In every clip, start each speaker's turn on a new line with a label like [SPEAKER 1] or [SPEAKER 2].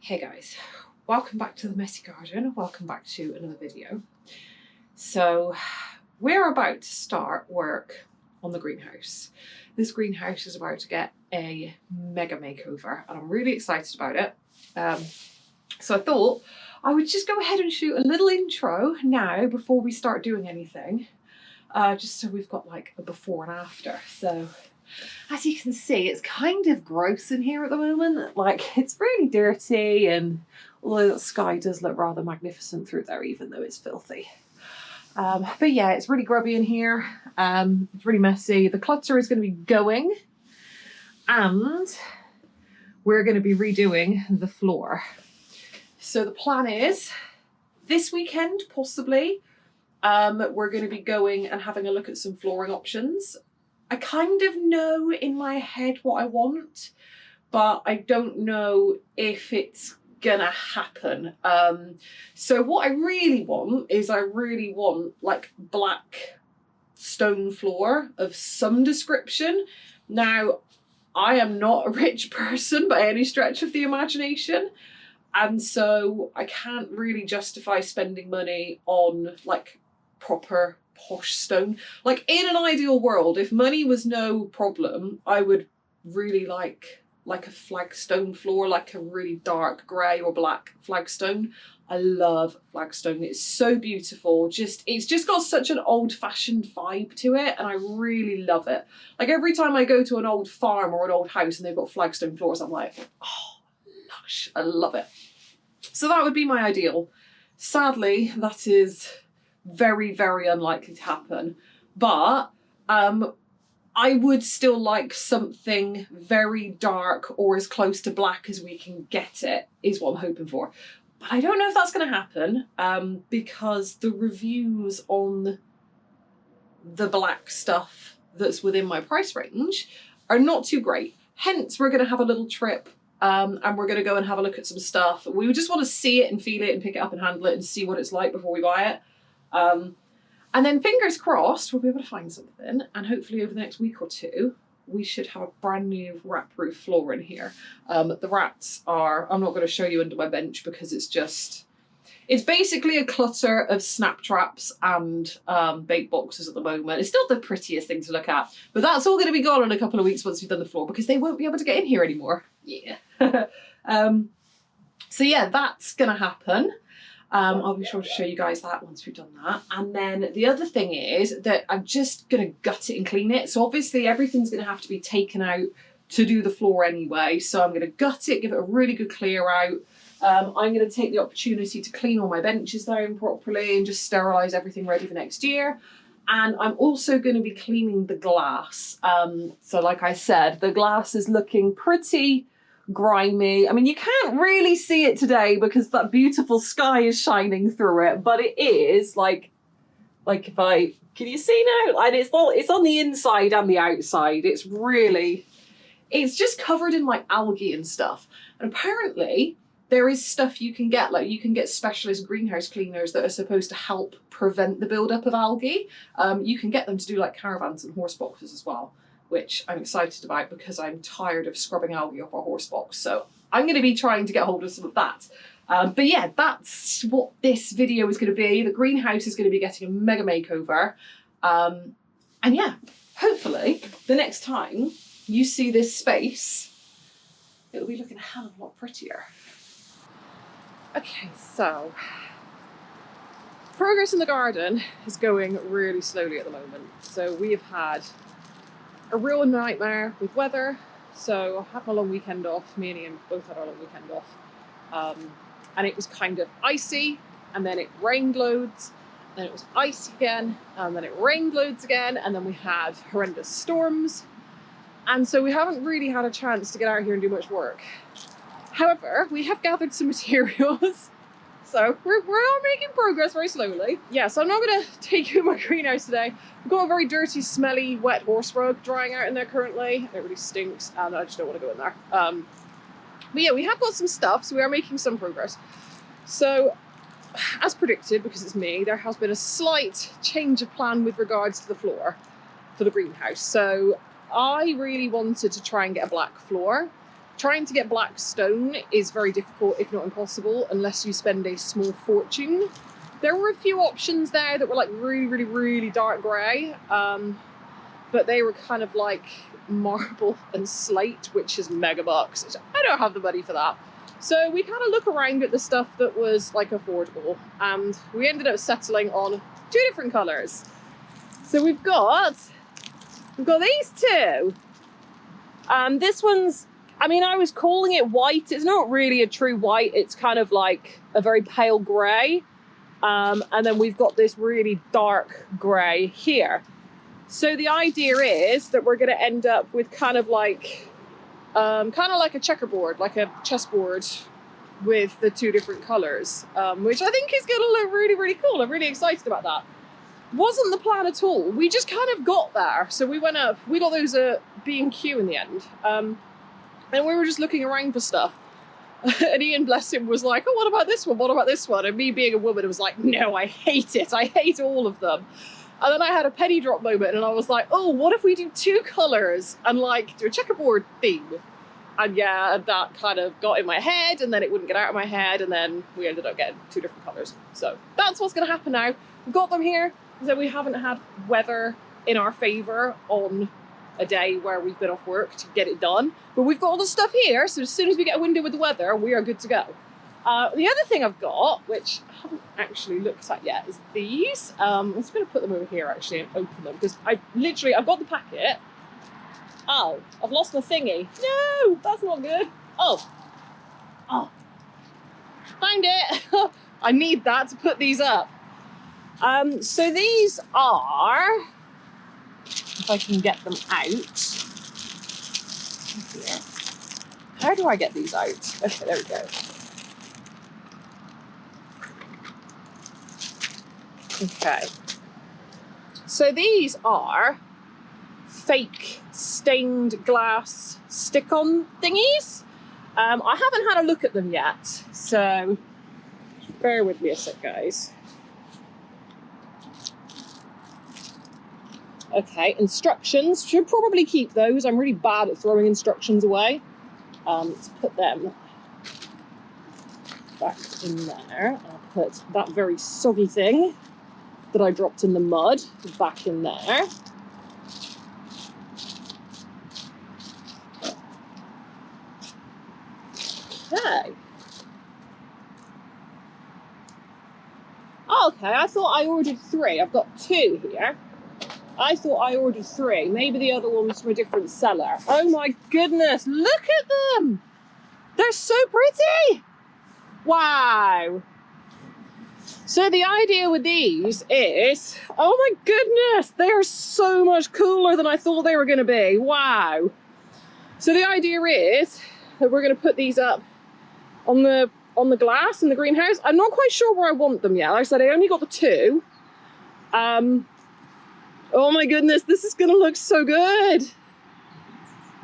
[SPEAKER 1] Hey guys, welcome back to the messy garden. Welcome back to another video. So we're about to start work on the greenhouse. This greenhouse is about to get a mega makeover and I'm really excited about it. So I thought I would just go ahead and shoot a little intro now before we start doing anything, just so we've got like a before and after. So as you can see, it's kind of gross in here at the moment. Like, it's really dirty, and although the sky does look rather magnificent through there, even though it's filthy. But yeah, it's really grubby in here. It's really messy. The clutter is going to be going, and we're going to be redoing the floor. So the plan is this weekend, possibly, we're going to be going and having a look at some flooring options. I kind of know in my head what I want, but I don't know if it's gonna happen. So what I really want is like black stone floor of some description. Now, I am not a rich person by any stretch of the imagination, and so I can't really justify spending money on like proper posh stone. Like, in an ideal world, if money was no problem, I would really like a flagstone floor, like a really dark grey or black flagstone. I love flagstone. It's so beautiful. It's just got such an old-fashioned vibe to it, and I really love it. Like, every time I go to an old farm or an old house and they've got flagstone floors, I'm like, oh, lush. I love it. So that would be my ideal. Sadly, that is very, very unlikely to happen, but I would still like something very dark or as close to black as we can get it, is what I'm hoping for. But I don't know if that's going to happen, because the reviews on the black stuff that's within my price range are not too great. Hence, we're going to have a little trip, and we're going to go and have a look at some stuff. We just want to see it and feel it and pick it up and handle it and see what it's like before we buy it. And then fingers crossed, we'll be able to find something, and hopefully over the next week or two, we should have a brand new rat-proof floor in here. The rats are, I'm not going to show you under my bench because it's basically a clutter of snap traps and bait boxes at the moment. It's not the prettiest thing to look at, but that's all going to be gone in a couple of weeks once we've done the floor, because they won't be able to get in here anymore. Yeah. So yeah, that's going to happen. I'll be sure to show you guys that once we've done that. And then the other thing is that I'm just going to gut it and clean it. So obviously everything's going to have to be taken out to do the floor anyway. So I'm going to gut it, give it a really good clear out. I'm going to take the opportunity to clean all my benches down properly and just sterilise everything ready for next year. And I'm also going to be cleaning the glass. So like I said, the glass is looking pretty grimy. I mean, you can't really see it today because that beautiful sky is shining through it, but it is like if I, can you see now? And it's on the inside and the outside. It's just covered in like algae and stuff. And apparently there is stuff you can get, like you can get specialist greenhouse cleaners that are supposed to help prevent the buildup of algae. You can get them to do like caravans and horse boxes as well, which I'm excited about because I'm tired of scrubbing algae off our horse box. So I'm going to be trying to get hold of some of that. But yeah, that's what this video is going to be. The greenhouse is going to be getting a mega makeover. And yeah, hopefully the next time you see this space, it'll be looking a hell of a lot prettier. Okay, so progress in the garden is going really slowly at the moment. So we have had a real nightmare with weather. So I had my long weekend off. Me and Ian both had our long weekend off. And it was kind of icy, and then it rained loads, then it was icy again, and then it rained loads again, and then we had horrendous storms. And so we haven't really had a chance to get out here and do much work. However, we have gathered some materials. So we're all making progress very slowly. Yeah, so I'm not going to take you to my greenhouse today. We've got a very dirty, smelly, wet horse rug drying out in there currently. It really stinks, and I just don't want to go in there. But yeah, we have got some stuff, so we are making some progress. So, as predicted, because it's me, there has been a slight change of plan with regards to the floor for the greenhouse. So I really wanted to try and get a black floor.
[SPEAKER 2] trying to get black stone is very difficult, if not impossible, unless you spend a small fortune. There were a few options there that were like really dark grey, but they were kind of like marble and slate, which is mega bucks. I don't have the money for that. So we kind of look around at the stuff that was like affordable, and we ended up settling on 2 different colours. So we've got these two. This one's, I mean, I was calling it white. It's not really a true white. It's kind of like a very pale grey. And then we've got this really dark grey here. So the idea is that we're going to end up with kind of like a checkerboard, like a chessboard with the 2 different colours, which I think is going to look really cool. I'm really excited about that. Wasn't the plan at all. We just kind of got there. So we went up, we got those at B&Q in the end. And we were just looking around for stuff. And Ian, bless him, was like, oh, what about this one? What about this one? And me being a woman, was like, no, I hate it. I hate all of them. And then I had a penny drop moment and I was like, oh, what if we do 2 colours and like do a checkerboard theme? And yeah, that kind of got in my head and then it wouldn't get out of my head. And then we ended up getting 2 different colours. So that's what's going to happen now. We've got them here. So we haven't had weather in our favour on a day where we've been off work to get it done. But we've got all the stuff here, so as soon as we get a window with the weather, we are good to go. The other thing I've got, which I haven't actually looked at yet, is these. I'm just going to put them over here actually and open them, because I've got the packet. Oh, I've lost my thingy. No, that's not good. Oh, found it. I need that to put these up. So these are, if I can get them out. Here. How do I get these out? Okay, there we go. Okay. So these are fake stained glass stick-on thingies. I haven't had a look at them yet, so bear with me a sec, guys. Okay, instructions. Should probably keep those. I'm really bad at throwing instructions away. Let's put them back in there. I'll put that very soggy thing that I dropped in the mud back in there. Okay. Okay, I thought I ordered 3. I've got 2 here. I thought I ordered 3. Maybe the other one was from a different seller. Oh my goodness, look at them! They're so pretty! Wow! So the idea with these is, oh my goodness, they are so much cooler than I thought they were going to be. Wow! So the idea is that we're going to put these up on the glass in the greenhouse. I'm not quite sure where I want them yet. Like I said, I only got the 2. Oh my goodness, this is gonna look so good.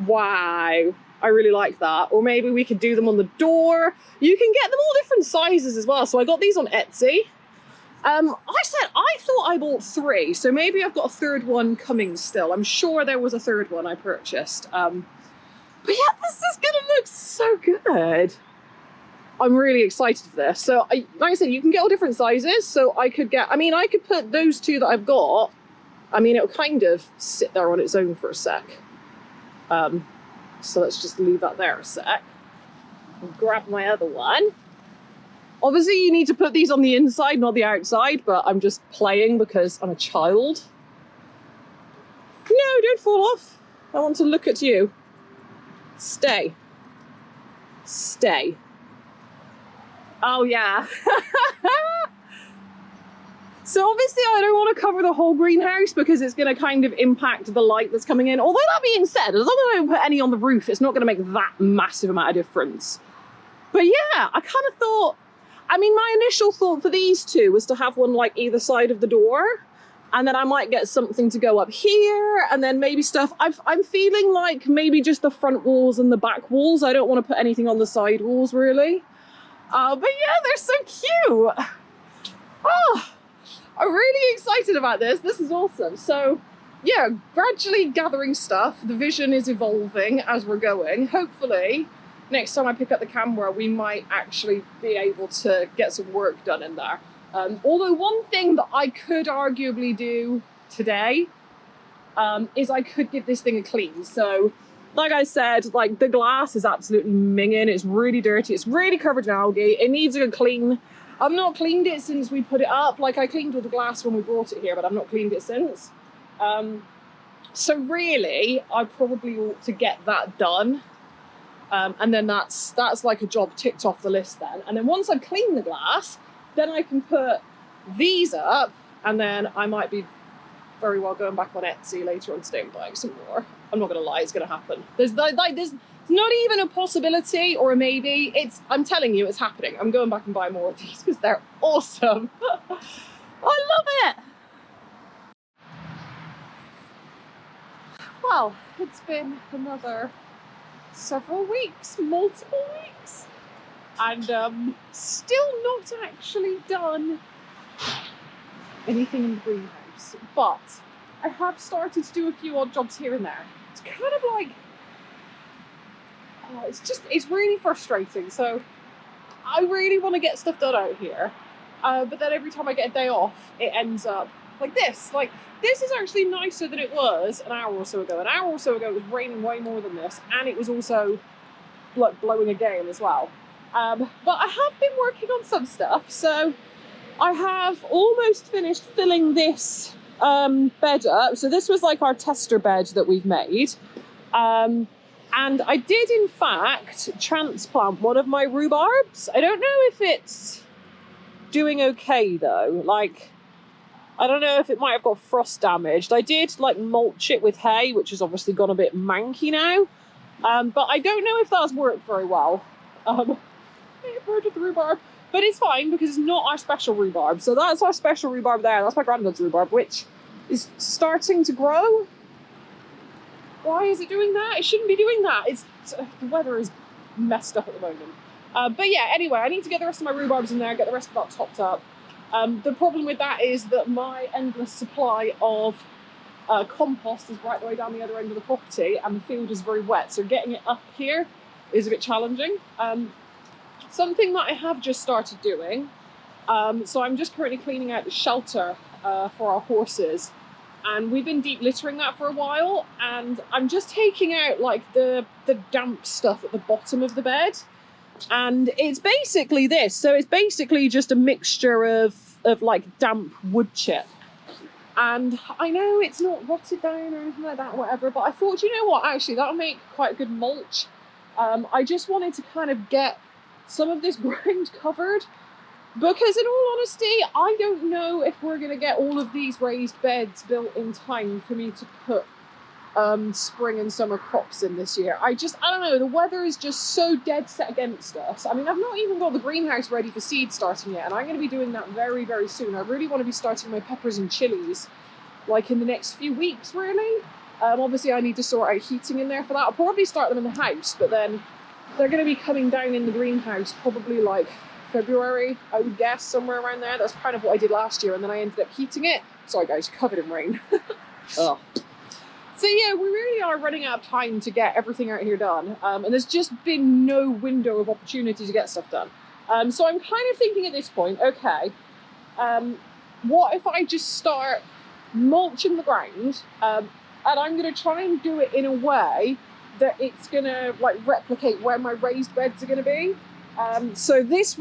[SPEAKER 2] Wow, I really like that. Or maybe we could do them on the door. You can get them all different sizes as well. So I got these on Etsy. I thought I bought 3, so maybe I've got a 3rd one coming still. I'm sure there was a 3rd one I purchased. But yeah, this is gonna look so good. I'm really excited for this. So like I said, you can get all different sizes. So I could put those 2 that I've got. I mean, it'll kind of sit there on its own for a sec. So let's just leave that there a sec. And grab my other one. Obviously, you need to put these on the inside, not the outside, but I'm just playing because I'm a child. No, don't fall off. I want to look at you. Stay. Stay. Oh, yeah. So obviously I don't want to cover the whole greenhouse because it's going to kind of impact the light that's coming in. Although that being said, as long as I don't put any on the roof, it's not going to make that massive amount of difference. But yeah, I kind of thought, I mean, my initial thought for these 2 was to have one like either side of the door. And then I might get something to go up here and then maybe stuff. I'm feeling like maybe just the front walls and the back walls. I don't want to put anything on the side walls really. But yeah, they're so cute. Oh. I'm really excited about this. This is awesome. So yeah, gradually gathering stuff. The vision is evolving as we're going. Hopefully next time I pick up the camera, we might actually be able to get some work done in there. Although one thing that I could arguably do today is I could give this thing a clean. So, like I said, like the glass is absolutely minging. It's really dirty. It's really covered in algae. It needs a clean. I've not cleaned it since we put it up. Like I cleaned all the glass when we brought it here, but I've not cleaned it since. So really, I probably ought to get that done. And then that's like a job ticked off the list then. And then once I've cleaned the glass, then I can put these up, and then I might be very well going back on Etsy later on today and buying some more. I'm not gonna lie, it's gonna happen. There's not even a possibility or a maybe. I'm telling you, it's happening. I'm going back and buying more of these because they're awesome. I love it. Well, it's been another several weeks, multiple weeks, and still not actually done anything in the greenhouse, but I have started to do a few odd jobs here and there. It's kind of like, it's really frustrating. So I really want to get stuff done out here, but then every time I get a day off, it ends up like this. Like, this is actually nicer than it was an hour or so ago. An hour or so ago, it was raining way more than this, and it was also like blowing a gale as well. But I have been working on some stuff. So I have almost finished filling this bed up. So this was like our tester bed that we've made. And I did, in fact, transplant one of my rhubarbs. I don't know if it's doing okay, though. Like, I don't know if it might have got frost damaged. I did, like, mulch it with hay, which has obviously gone a bit manky now. But I don't know if that's worked very well. It murdered the rhubarb. But it's fine, because it's not our special rhubarb. So that's our special rhubarb there. That's my granddad's rhubarb, which is starting to grow. Why is it doing that? It shouldn't be doing that. The weather is messed up at the moment. But yeah, anyway, I need to get the rest of my rhubarbs in there, get the rest of that topped up. The problem with that is that my endless supply of compost is right the way down the other end of the property, and the field is very wet. So getting it up here is a bit challenging. Something that I have just started doing, so I'm just currently cleaning out the shelter for our horses, and we've been deep littering that for a while, and I'm just taking out like the damp stuff at the bottom of the bed, and it's basically this. So it's basically just a mixture of like damp wood chip, and I know it's not rotted down or anything like that, whatever, but I thought, you know what, actually that'll make quite a good mulch. I just wanted to kind of get some of this ground covered, because in all honesty, I don't know if we're going to get all of these raised beds built in time for me to put spring and summer crops in this year. I don't know, the weather is just so dead set against us. I mean, I've not even got the greenhouse ready for seed starting yet, and I'm going to be doing that very, very soon. I really want to be starting my peppers and chilies like in the next few weeks, really. Obviously, I need to sort out heating in there for that. I'll probably start them in the house, but then they're going to be coming down in the greenhouse probably like February, I would guess, somewhere around there. That's kind of what I did last year, and then I ended up heating it. Sorry guys, covered in rain. Oh. So yeah, we really are running out of time to get everything out here done, and there's just been no window of opportunity to get stuff done. So I'm kind of thinking at this point, okay, what if I just start mulching the ground, and I'm going to try and do it in a way that it's going to like replicate where my raised beds are going to be. So this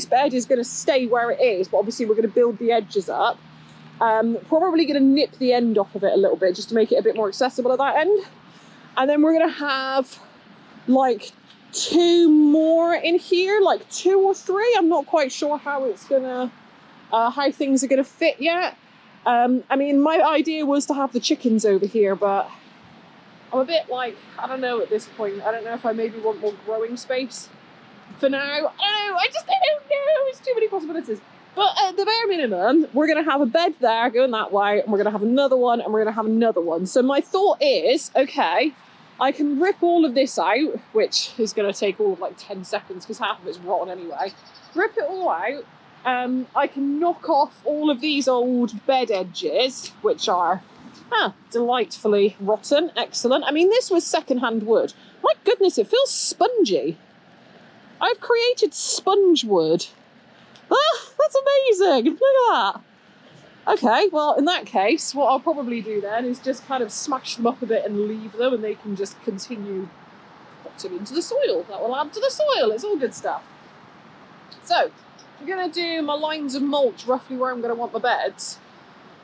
[SPEAKER 2] bed is going to stay where it is, but obviously we're going to build the edges up. Probably going to nip the end off of it a little bit just to make it a bit more accessible at that end. And then we're going to have like 2 more in here, like 2 or 3. I'm not quite sure how it's going to, how things are going to fit yet. I mean, my idea was to have the chickens over here, but I'm a bit like, I don't know at this point. I don't know if I maybe want more growing space for now. I don't know, I don't know. It's too many possibilities. But at the bare minimum, we're going to have a bed there going that way, and we're going to have another one, and we're going to have another one. So my thought is, okay, I can rip all of this out, which is going to take all of like 10 seconds because half of it's rotten anyway. Rip it all out. I can knock off all of these old bed edges, which are delightfully rotten. Excellent. I mean, this was secondhand wood. My goodness, it feels spongy. I've created sponge wood. Ah, that's amazing. Look at that. Okay, well, in that case, what I'll probably do then is just kind of smash them up a bit and leave them, and they can just continue potting into the soil. That will add to the soil. It's all good stuff. So, I'm going to do my lines of mulch roughly where I'm going to want my beds.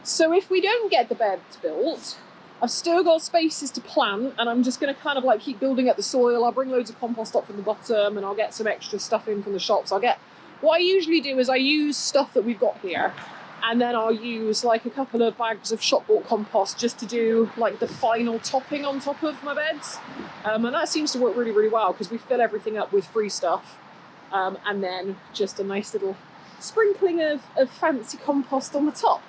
[SPEAKER 2] So if we don't get the beds built, I've still got spaces to plant, and I'm just going to kind of like keep building up the soil. I'll bring loads of compost up from the bottom, and I'll get some extra stuff in from the shops. What I usually do is I use stuff that we've got here, and then I'll use like a couple of bags of shop bought compost just to do like the final topping on top of my beds. And that seems to work really, really well because we fill everything up with free stuff. And then just a nice little sprinkling of fancy compost on the top.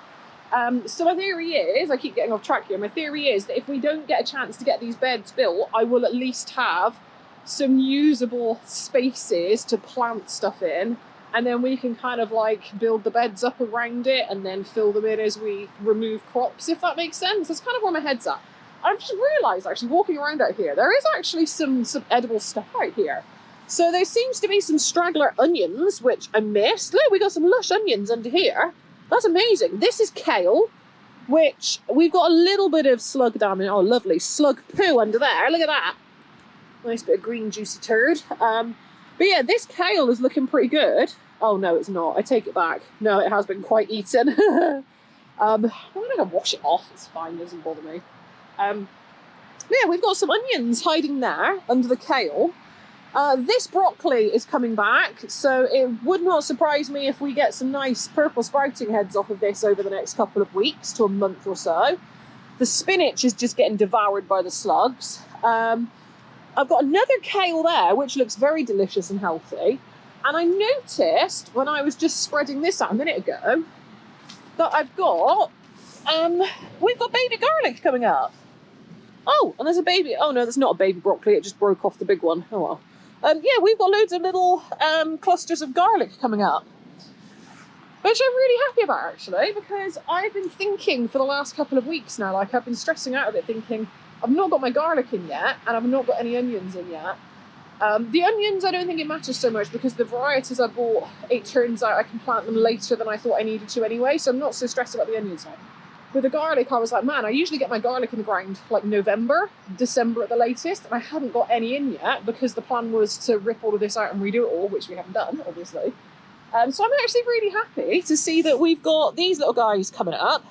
[SPEAKER 2] So my theory is, I keep getting off track here, my theory is that if we don't get a chance to get these beds built, I will at least have some usable spaces to plant stuff in, and then we can kind of like build the beds up around it and then fill them in as we remove crops, if that makes sense. That's kind of where my head's at. I've just realised, actually, walking around out here, there is actually some edible stuff out here. So there seems to be some straggler onions, which I missed. Look, we got some lush onions under here. That's amazing. This is kale, which we've got a little bit of slug damage. Oh, lovely. Slug poo under there. Look at that. Nice bit of green juicy turd. But yeah, this kale is looking pretty good. Oh, no, it's not. I take it back. No, it has been quite eaten. I'm going to wash it off. It's fine. It doesn't bother me. Yeah, we've got some onions hiding there under the kale. This broccoli is coming back, so it would not surprise me if we get some nice purple sprouting heads off of this over the next couple of weeks to a month or so. The spinach is just getting devoured by the slugs. I've got another kale there, which looks very delicious and healthy. And I noticed when I was just spreading this out a minute ago that we've got baby garlic coming up. Oh, and there's a baby. Oh no, that's not a baby broccoli. It just broke off the big one. Oh well. Yeah, we've got loads of little clusters of garlic coming up, which I'm really happy about, actually, because I've been thinking for the last couple of weeks now, like I've been stressing out a bit thinking, I've not got my garlic in yet, and I've not got any onions in yet. The onions, I don't think it matters so much because the varieties I bought, it turns out I can plant them later than I thought I needed to anyway, so I'm not so stressed about the onions now. With the garlic, I was like, man, I usually get my garlic in the ground like November, December at the latest, and I haven't got any in yet because the plan was to rip all of this out and redo it all, which we haven't done, obviously. So I'm actually really happy to see that we've got these little guys coming up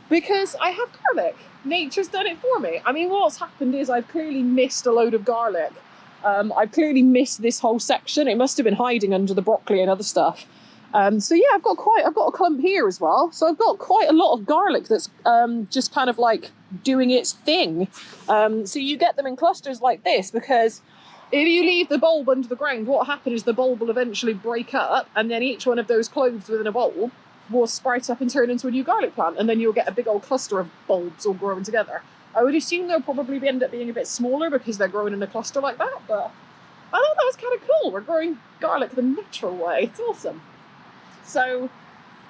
[SPEAKER 2] because I have garlic. Nature's done it for me. I mean, what's happened is I've clearly missed a load of garlic. I've clearly missed this whole section. It must have been hiding under the broccoli and other stuff. So yeah, I've got a clump here as well. So I've got quite a lot of garlic that's just kind of like doing its thing. So you get them in clusters like this because if you leave the bulb under the ground, what happens is the bulb will eventually break up, and then each one of those cloves within a bulb will sprout up and turn into a new garlic plant, and then you'll get a big old cluster of bulbs all growing together. I would assume they'll probably end up being a bit smaller because they're growing in a cluster like that, but I thought that was kind of cool. We're growing garlic the natural way. It's awesome. So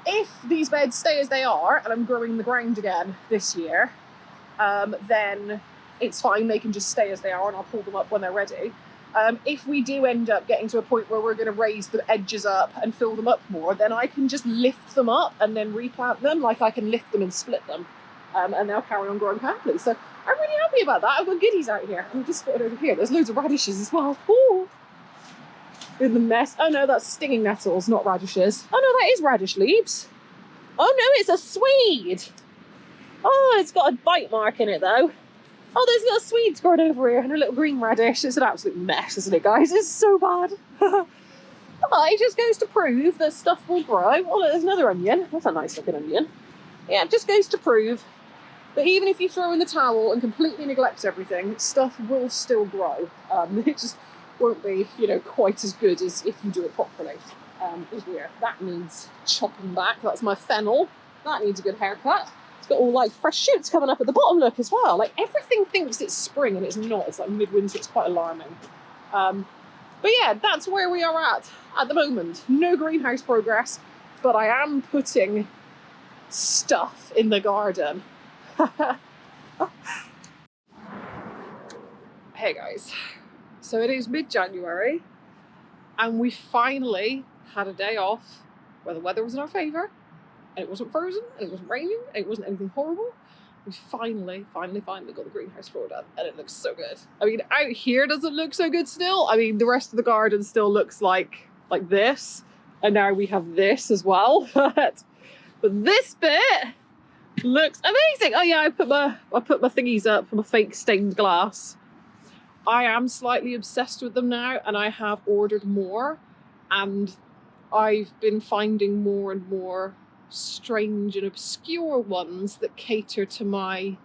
[SPEAKER 2] if these beds stay as they are and I'm growing the ground again this year, then it's fine. They can just stay as they are and I'll pull them up when they're ready. If we do end up getting to a point where we're going to raise the edges up and fill them up more, then I can just lift them up and then replant them. Like I can lift them and split them, and they'll carry on growing happily. So I'm really happy about that. I've got goodies out here. I'm just spotted over here. There's loads of radishes as well. Ooh. In the mess. Oh no, that's stinging nettles, not radishes. Oh no, that is radish leaves. Oh no, it's a swede. Oh, it's got a bite mark in it though. Oh, there's little swedes growing over here and a little green radish. It's an absolute mess, isn't it, guys? It's so bad. Oh, it just goes to prove that stuff will grow. Oh, look, there's another onion. That's a nice looking onion. Yeah, it just goes to prove that even if you throw in the towel and completely neglect everything, stuff will still grow. It just won't be, quite as good as if you do it properly. Here, that needs chopping back. That's my fennel. That needs a good haircut. It's got all like fresh shoots coming up at the bottom, look, as well. Like everything thinks it's spring and it's not. It's like midwinter. It's quite alarming. But yeah, that's where we are at the moment. No greenhouse progress, but I am putting stuff in the garden. Okay guys, so it is mid-January and we finally had a day off where the weather was in our favour and it wasn't frozen and it wasn't raining and it wasn't anything horrible. We finally got the greenhouse floor done and it looks so good. I mean, out here doesn't look so good still. I mean, the rest of the garden still looks like this, and now we have this as well. But this bit looks amazing. Oh yeah, I put my thingies up for my fake stained glass. I am slightly obsessed with them now and I have ordered more, and I've been finding more and more strange and obscure ones that cater to my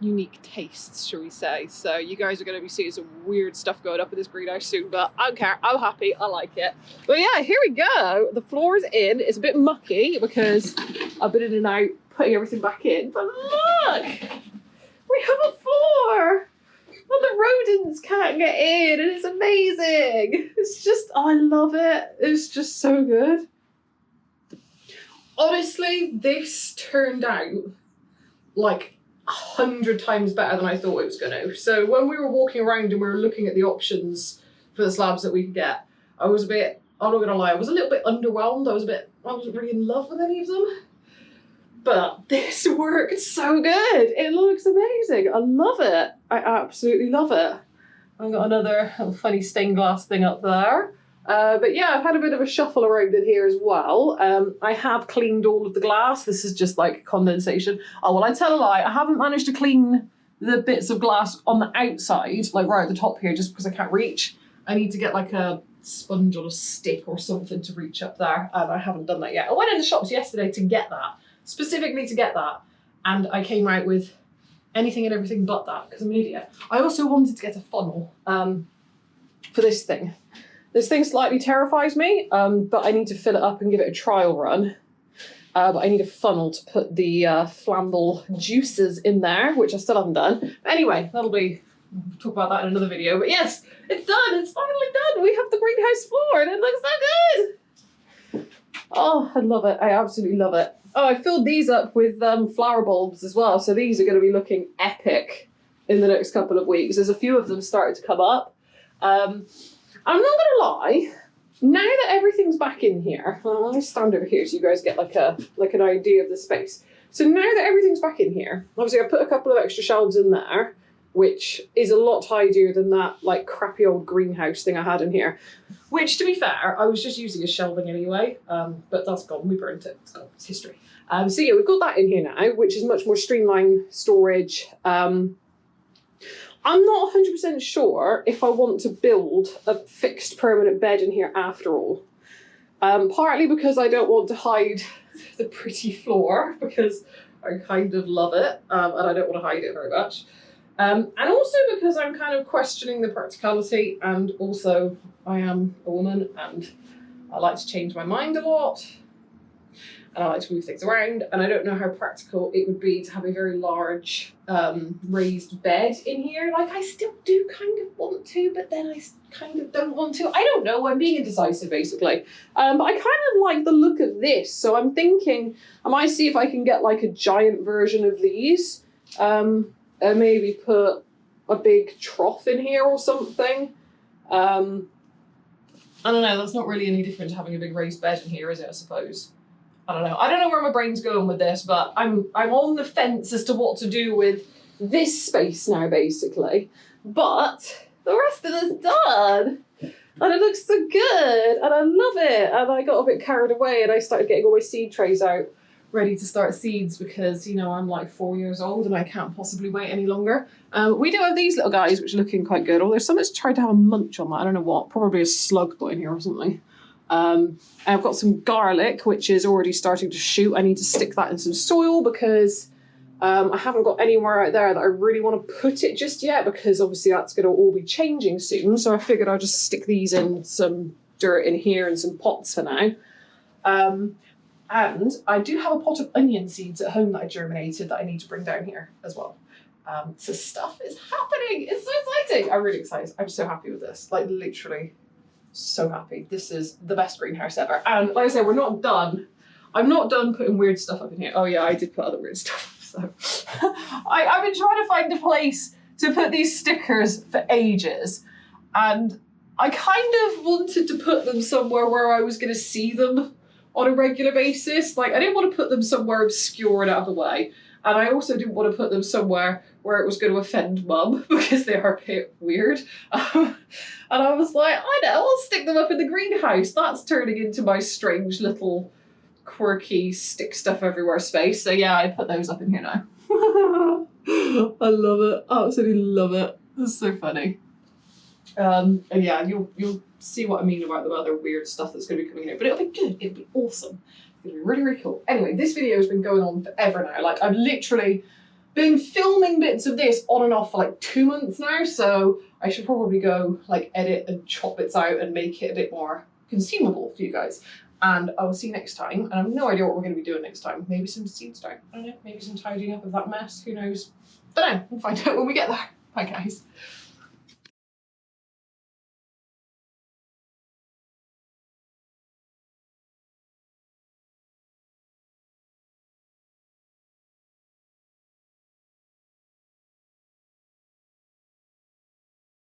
[SPEAKER 2] unique tastes, shall we say. So you guys are going to be seeing some weird stuff going up in this greenhouse soon, but I don't care, I'm happy, I like it. But yeah, here we go. The floor is in. It's a bit mucky because I've been in and out putting everything back in, but look, we have a floor. Well, the rodents can't get in and it's amazing. It's just, oh, I love it. It's just so good. Honestly, this turned out like 100 times better than I thought it was going to. So when we were walking around and we were looking at the options for the slabs that we could get, I was a bit, I'm not going to lie, I was a little bit underwhelmed. I wasn't really in love with any of them. But this worked so good. It looks amazing. I love it. I absolutely love it. I've got another funny stained glass thing up there. But yeah, I've had a bit of a shuffle around in here as well. I have cleaned all of the glass. This is just like condensation. Oh, well, I tell a lie. I haven't managed to clean the bits of glass on the outside, like right at the top here, just because I can't reach. I need to get like a sponge on a stick or something to reach up there. And I haven't done that yet. I went in the shops yesterday to get that. Specifically to get that, and I came out with anything and everything but that because I'm an idiot. I also wanted to get a funnel for this thing. This thing slightly terrifies me, but I need to fill it up and give it a trial run. But I need a funnel to put the flammable juices in there, which I still haven't done. But anyway, we'll talk about that in another video. But yes, it's done. It's finally done. We have the greenhouse floor and it looks so good. Oh, I love it. I absolutely love it. Oh, I filled these up with flower bulbs as well, so these are going to be looking epic in the next couple of weeks. There's a few of them starting to come up. I'm not going to lie, now that everything's back in here, well, let me stand over here so you guys get like an idea of the space. So now that everything's back in here, obviously I put a couple of extra shelves in there, which is a lot tidier than that like crappy old greenhouse thing I had in here. Which, to be fair, I was just using as shelving anyway, but that's gone, we burnt it, it's gone, it's history. So yeah, we've got that in here now, which is much more streamlined storage. I'm not 100% sure if I want to build a fixed permanent bed in here after all. Partly because I don't want to hide the pretty floor, because I kind of love it, and I don't want to hide it very much. And also because I'm kind of questioning the practicality, and also I am a woman and I like to change my mind a lot and I like to move things around, and I don't know how practical it would be to have a very large raised bed in here. Like, I still do kind of want to, but then I kind of don't want to. I don't know, I'm being indecisive basically. But I kind of like the look of this, so I'm thinking I might see if I can get like a giant version of these. And maybe put a big trough in here or something. I don't know, that's not really any different to having a big raised bed in here, is it, I suppose? I don't know where my brain's going with this, but I'm on the fence as to what to do with this space now, basically. But the rest of it's done. And it looks so good, and I love it. And I got a bit carried away and I started getting all my seed trays out, ready to start seeds, because, you know, I'm like 4 years old and I can't possibly wait any longer. We do have these little guys which are looking quite good, although someone's tried to have a munch on that, I don't know what, probably a slug got in here or something. I've got some garlic which is already starting to shoot. I need to stick that in some soil because I haven't got anywhere out there that I really want to put it just yet, because obviously that's going to all be changing soon, so I figured I'll just stick these in some dirt in here and some pots for now. And I do have a pot of onion seeds at home that I germinated that I need to bring down here as well. So stuff is happening. It's so exciting. I'm really excited. I'm so happy with this. Like, literally so happy. This is the best greenhouse ever. And like I said, we're not done. I'm not done putting weird stuff up in here. Oh yeah, I did put other weird stuff. So I've been trying to find a place
[SPEAKER 1] to put these stickers for ages, and I kind of wanted to put them somewhere where I was going to see them on a regular basis. Like, I didn't want to put them somewhere obscure and out of the way, and I also didn't want to put them somewhere where it was going to offend Mum, because they are a bit weird. And I was like, I know, I'll stick them up in the greenhouse. That's turning into my strange little quirky stick stuff everywhere space. So yeah, I put those up in here now. I love it. Absolutely love it. It's so funny. And yeah, you'll see what I mean about the other weird stuff that's going to be coming in here. But it'll be good. It'll be awesome. It'll be really, really cool. Anyway, this video has been going on forever now. Like, I've literally been filming bits of this on and off for like 2 months now. So I should probably go like edit and chop bits out and make it a bit more consumable for you guys. And I will see you next time. And I have no idea what we're going to be doing next time. Maybe some seed start. I don't know. Maybe some tidying up of that mess. Who knows? Don't know. We'll find out when we get there. Bye, guys.